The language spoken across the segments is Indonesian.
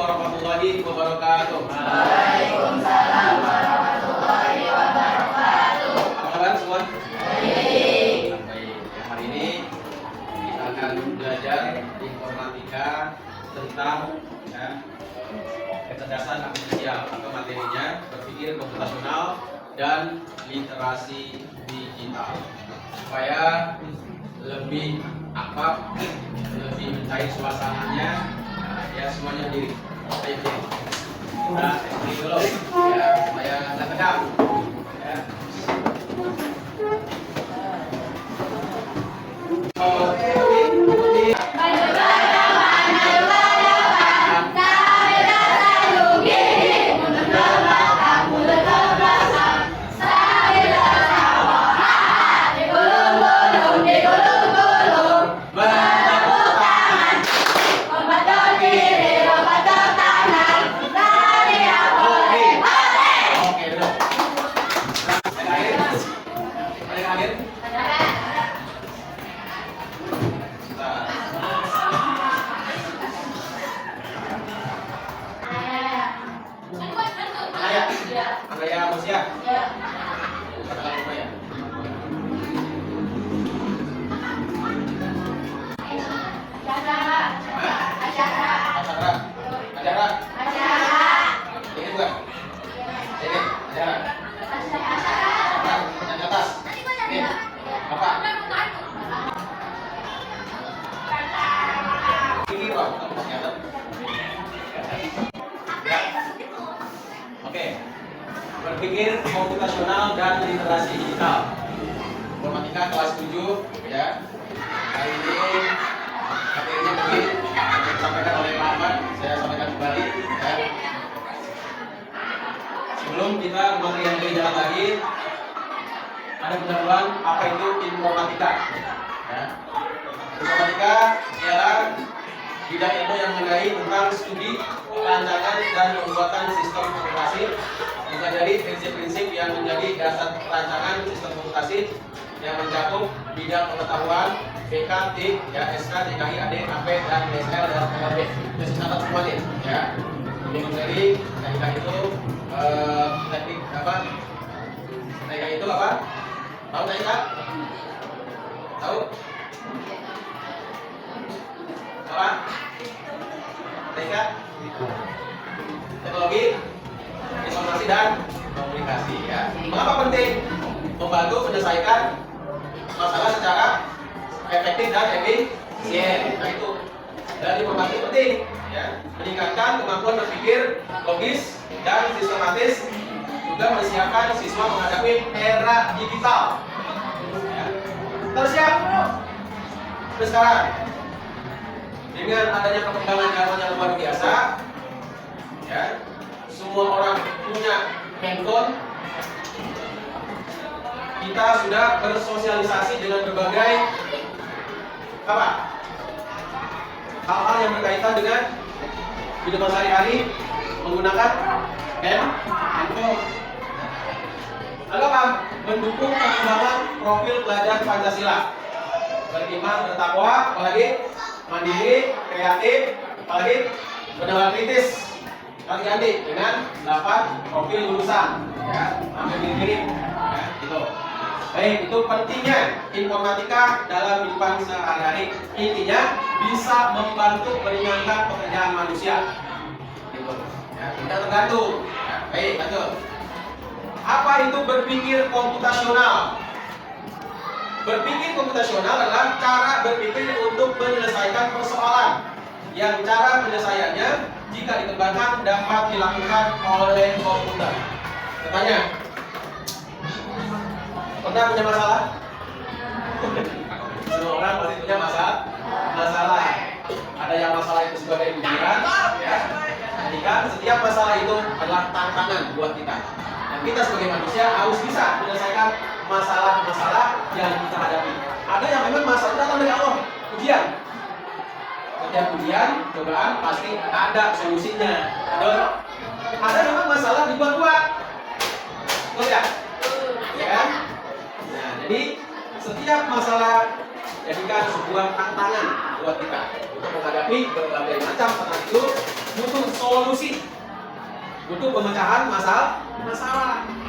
warahmatullahi wabarakatuh. Waalaikumsalam warahmatullahi wabarakatuh. Apa kabar semua? Baik. Baik. Hari ini kita akan belajar informatika tentang kecerdasan artifisial atau materinya berpikir komputasional dan literasi digital supaya lebih akrab, lebih mencair suasananya. Ya semuanya diri. Ayo diri. Nah, ini dulu ya supaya nggak tegang. Ya. Andrea Musia. Ya. Katakan apa ya? Acara. Acara. Acara. Acara. Acara. Ini bukan? Ini acara. Acara. Yang di atas. Ini. Apa? Ini Pak. Oke. Berpikir komputasional dan literasi digital. Informatika kelas 7 ya. Hari ini materinya mungkin disampaikan oleh Pak Ahmad, saya sampaikan kembali ya. Sebelum kita ke materi yang lebih dalam lagi, ada pendahuluan apa itu informatika. Ya. Informatika ialah bidang ilmu yang mengenai tentang studi, perancangan dan pembuatan sistem informasi, mempelajari prinsip-prinsip yang menjadi dasar perancangan sistem komputasi yang mencakup bidang pengetahuan BK, TIK, ya, SK, DKI, AD, AP, dan DSL dan PLB. Bisa catat semua nih, ya. Ini menjadi TIK itu teknik apa? TIK itu apa? Tahu TIK? Tahu? Apa? TIK? Teknologi informasi dan komunikasi, ya. Mengapa penting? Membantu menyelesaikan masalah secara efektif dan efisien. Nah itu dari informasi penting, ya. Meningkatkan kemampuan berpikir logis dan sistematis, juga mempersiapkan siswa menghadapi era digital. Ya. Tersiap? Terus sekarang dengan adanya perkembangan zaman yang luar biasa, ya, semua orang punya handphone. Kita sudah bersosialisasi dengan berbagai apa? Hal-hal yang berkaitan dengan kehidupan sehari-hari menggunakan handphone. Lalu apa? Mendukung perkembangan profil pelajar Pancasila. Beriman, bertakwa, apalagi mandiri, kreatif, apalagi bernama kritis. Ganti-ganti dengan 8 profil lulusan, ya, hampir mirip, ya, gitu. Baik, itu pentingnya informatika dalam kehidupan sehari-hari. Intinya bisa membantu meringankan pekerjaan manusia. Gitu. Ya, tidak tergantung. Ya, baik, lanjut. Apa itu berpikir komputasional? Berpikir komputasional adalah cara berpikir untuk menyelesaikan persoalan yang cara penyelesaiannya jika dikembangkan dapat dilakukan oleh komputer. Bertanya, pernah punya masalah? Semua orang pasti punya masalah. Ada yang masalah itu sebagai ujian, ya. Jadi kan setiap masalah itu adalah tantangan buat kita. Dan kita sebagai manusia harus bisa menyelesaikan masalah-masalah yang kita hadapi. Ada yang memang masalah datang dari Allah, ujian. Setiap ujian, cobaan pasti ada solusinya. Dan ada memang masalah dibuat-buat. Betul ya? Ya kan? Nah, jadi setiap masalah jadikan sebuah tantangan buat kita untuk menghadapi berbagai macam tantangan itu butuh solusi. untuk pemecahan masalah.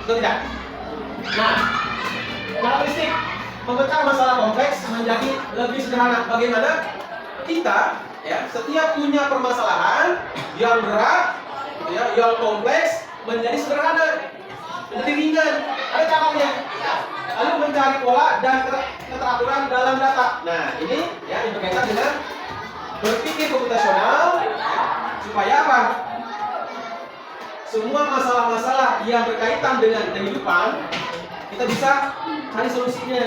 Betul tidak? Nah, karakteristik memecah masalah kompleks menjadi lebih sederhana. Bagaimana kita ya setiap punya permasalahan yang berat, ya, yang kompleks menjadi sederhana, menjadi ringan. Ada caranya. Lalu mencari pola dan keteraturan dalam data. Nah, ini ya yang berkaitan dengan berpikir komputasional supaya apa? Semua masalah-masalah yang berkaitan dengan kehidupan kita bisa cari solusinya.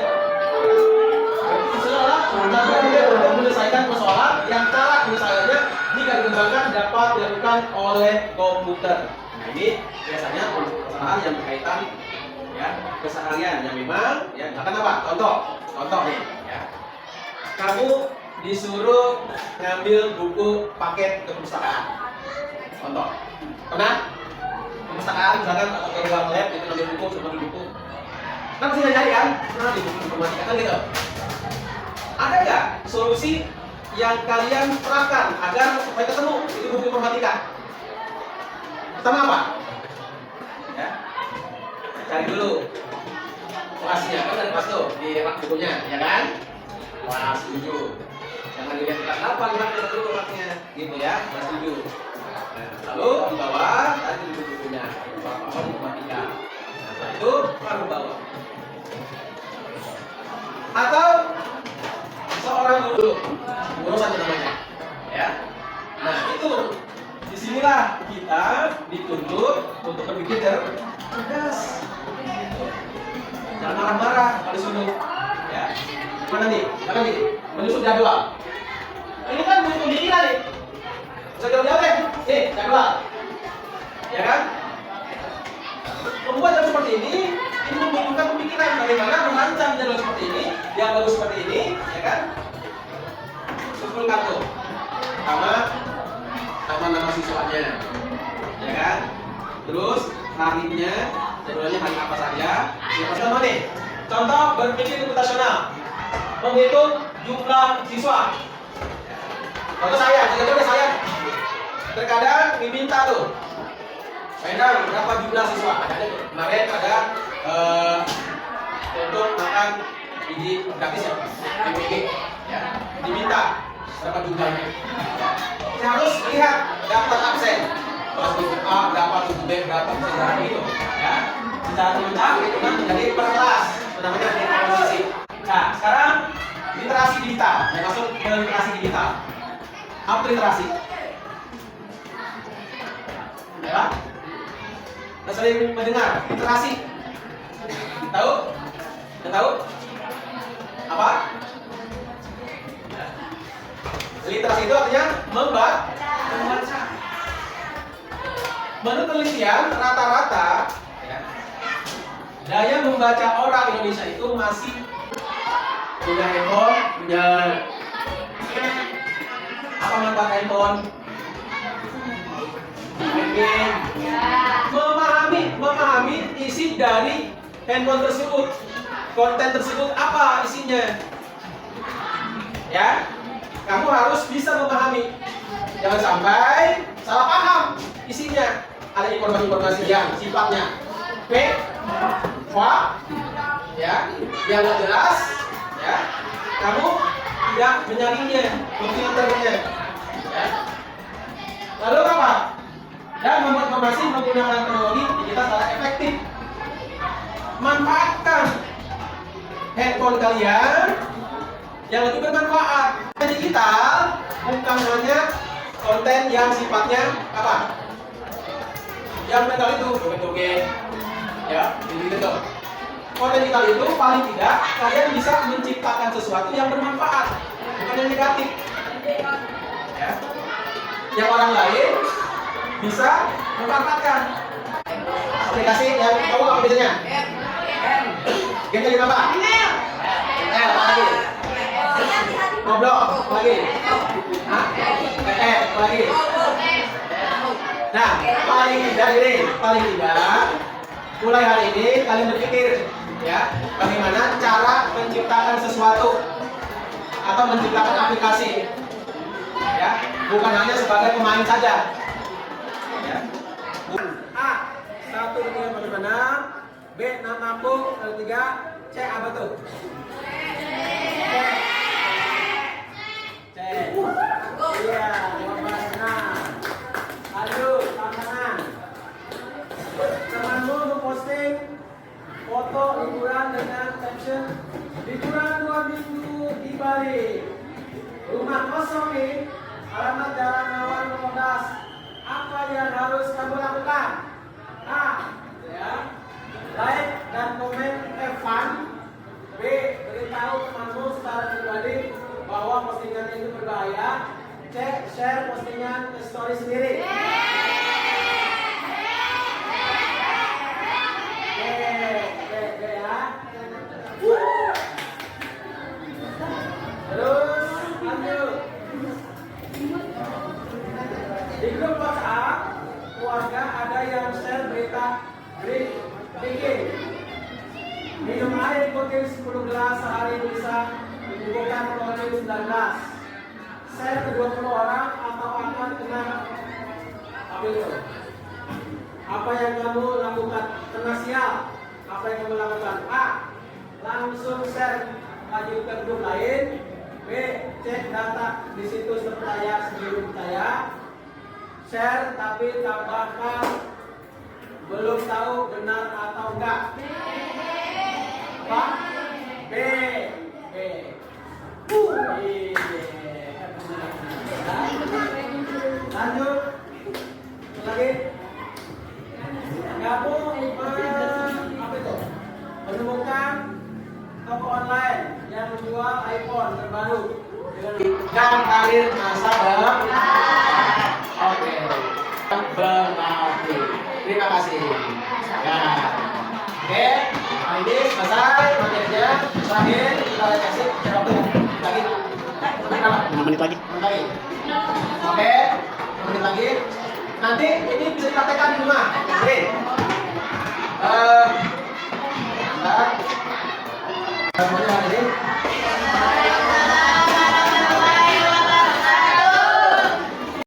Untuk menyelesaikan persoalan yang cara penyelesaiannya jika dikembangkan dapat dilakukan oleh komputer. Nah, ini biasanya permasalahan yang berkaitan ya keseharian yang memang ya misalkan apa? Contoh nih ya. Kamu disuruh ngambil buku paket ke perpustakaan. Contoh. Pernah? Perpustakaan misalkan atau ke ruang lab itu ngambil buku, coba buku. Kan mesti nyari kan? Nah, di buku informatika kan gitu. Ada nggak solusi yang kalian terapkan agar supaya ketemu itu buku informatika? Pertama apa? Ya. Cari dulu kelasnya, kan ada kelas tuh di rak bukunya, ya kan? Kelas 7. Jangan dilihat kelas 8, lihat dulu raknya, gitu ya, kelas 7. Nah, lalu di bawah tadi buku-bukunya, apa informatika. Nah, setelah itu baru bawah. Atau seorang guru saja namanya, ya. Nah, itu disinilah kita dituntut untuk berpikir cerdas. Jangan marah-marah kalau disuruh, ya. Gimana nih? Jangan nih, menyusun jadwal. Ini kan butuh pemikiran nih. Bisa jauh-jauh deh. Jadwal. Ya kan? Membuat jadwal seperti ini membutuhkan pemikiran bagaimana merancang jadwal seperti ini, yang bagus seperti ini, ya kan? Susulkan tuh. Nama siswanya, ya kan? Terus harinya, jadwalnya hari apa saja? Yang pertama nih, contoh berpikir komputasional, menghitung jumlah siswa. Contoh saya, terkadang diminta tuh, Pendang berapa jumlah siswa? Kemarin ada untuk makan biji gratis ya, BPG, ya, diminta berapa jumlahnya. Saya harus lihat daftar absen, kelas A berapa, tujuh B berapa, sejarah gitu, ya. Secara sementara itu kan menjadi per kelas, namanya komposisi. Nah, sekarang literasi digital, saya masuk ke literasi digital. Apa literasi? Ya, kita sering mendengar literasi. Tahu? Tidak tahu? Apa? Literasi itu artinya membaca. Menurut penelitian, rata-rata ya, daya membaca orang Indonesia itu masih punya handphone, punya apa manfaat handphone? Memahami isi dari handphone tersebut, konten tersebut apa isinya, ya. Kamu harus bisa memahami, jangan sampai salah paham isinya. Ada informasi-informasi yang sifatnya fake, ya, yang nggak jelas, ya. Kamu tidak menyaringnya, memfilternya, ya. Lalu apa? Dan membuat informasi menggunakan teknologi digital secara efektif. Manfaatkan handphone kalian yang lebih bermanfaat. Digital bukan hanya konten yang sifatnya apa? Yang mental itu joget-joget, ya, gitu. Konten digital itu paling tidak kalian bisa menciptakan sesuatu yang bermanfaat, bukan yang negatif. Ya. Yang orang lain bisa memanfaatkan. Aplikasi yang tahu apa biasanya? Game jadi apa? Apa lagi? Ngobrol, apa lagi? Hah? Apa lagi? Nah, paling tidak mulai hari ini kalian berpikir, ya, bagaimana cara menciptakan sesuatu atau menciptakan aplikasi, ya, bukan hanya sebagai pemain saja, ya. B. Namaku. Ketiga, C. Apa tuh? C. Iya, jawaban benar. Lanjut, tantangan. Temanmu memposting foto liburan dengan caption liburan 2 minggu di Bali. Rumah kosong nih, alamat Jalan Nawawi 15. Apa yang harus kamu lakukan? A. Ya, like dan komen fun. B. Beritahu temanmu secara pribadi bahwa postingan itu berbahaya. C. Share postingan ke story sendiri. Terus lanjut. Di grup WhatsApp keluarga ada yang share berita breaking. Minum air putih 10 gelas sehari bisa menyembuhkan COVID-19. Share ke 20 orang atau akan kena apa itu? Apa yang kamu lakukan? Kena sial. Apa yang kamu lakukan? A. Langsung share lagi ke grup lain. B. Cek data di situs terpercaya sebelum percaya. Share tapi tambahkan belum tahu benar atau enggak. Apa? B. B. Lanjut. Lagi. Kamu apa itu? Menemukan toko online yang menjual iPhone terbaru Dan karir masa depan. Oke. Berarti. Terima kasih. Ya. Oke. Ini selesai materinya. Terakhir kita kasih waktu lagi. 5 menit lagi. Oke. 5 menit lagi. Nanti ini bisa dipraktekkan di rumah. Oke. Bentar.